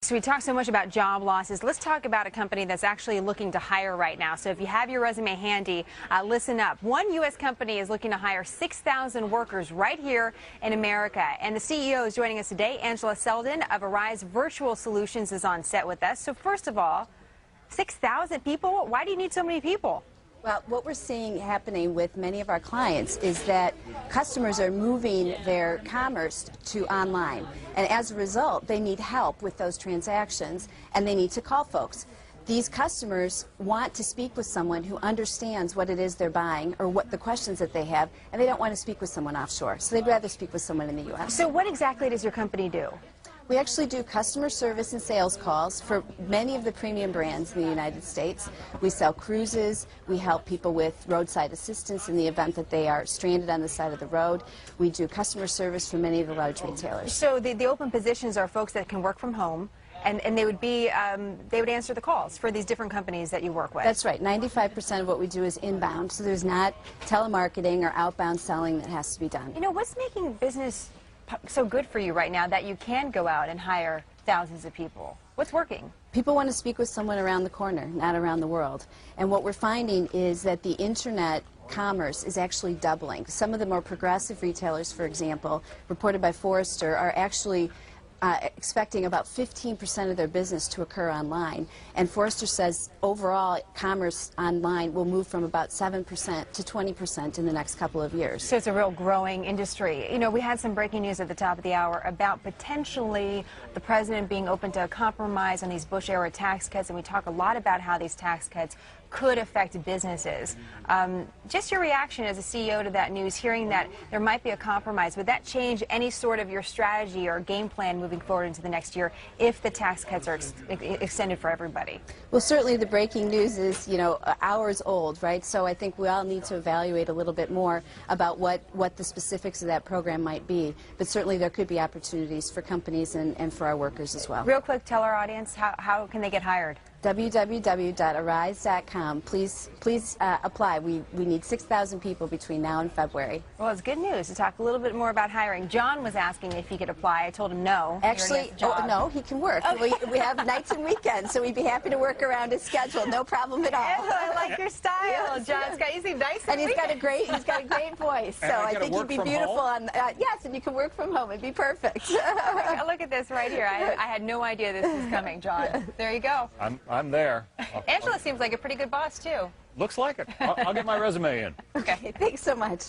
So we talk so much about job losses. Let's talk about a company that's actually looking to hire right now. So if you have your resume handy, listen up. One U.S. company is looking to hire 6,000 workers right here in America. And the CEO is joining us today. Angela Selden of Arise Virtual Solutions is on set with us. So first of all, 6,000 people? Why do you need so many people? Well, what we're seeing happening with many of our clients is that customers are moving their commerce to online. And as a result, they need help with those transactions, and they need to call folks. These customers want to speak with someone who understands what it is they're buying or what the questions that they have, and they don't want to speak with someone offshore. So they'd rather speak with someone in the U.S. So what exactly does your company do? We actually do customer service and sales calls for many of the premium brands in the United States. We sell cruises. We help people with roadside assistance in the event that they are stranded on the side of the road. We do customer service for many of the large retailers. So the open positions are folks that can work from home, and they would be they would answer the calls for these different companies that you work with. That's right. 95% of what we do is inbound, so there's not telemarketing or outbound selling that has to be done. You know, what's making business so good for you right now that you can go out and hire thousands of people? What's working? People want to speak with someone around the corner, not around the world. And what we're finding is that the internet commerce is actually doubling. Some of the more progressive retailers, for example, reported by Forrester, are actually expecting about 15% of their business to occur online. And Forrester says overall commerce online will move from about 7% to 20% in the next couple of years. So it's a real growing industry. You know, we had some breaking news at the top of the hour about potentially the president being open to a compromise on these Bush-era tax cuts, and we talk a lot about how these tax cuts could affect businesses. Just your reaction as a CEO to that news, hearing that there might be a compromise, would that change any sort of your strategy or game plan moving forward into the next year if the tax cuts are extended for everybody? Well, certainly the breaking news is, you know, hours old, right? So I think we all need to evaluate a little bit more about what the specifics of that program might be. But certainly there could be opportunities for companies and for our workers as well. Real quick, tell our audience, how can they get hired? www.arise.com. Please apply. We need 6,000 people between now and February. Well, it's good news to talk a little bit more about hiring. John was asking if he could apply. I told him no. Actually, no, he can work. Okay. We have nights and weekends, so we'd be happy to work around his schedule. No problem at all. I like your style, yes. John. You seem nice. And he's got a great voice. So I think he'd be beautiful on. Yes, and you can work from home. It'd be perfect. Look at this right here. I had no idea this was coming, John. There you go. I'm there. Angela seems like a pretty good boss, too. Looks like it. I'll get my resume in. Okay, thanks so much.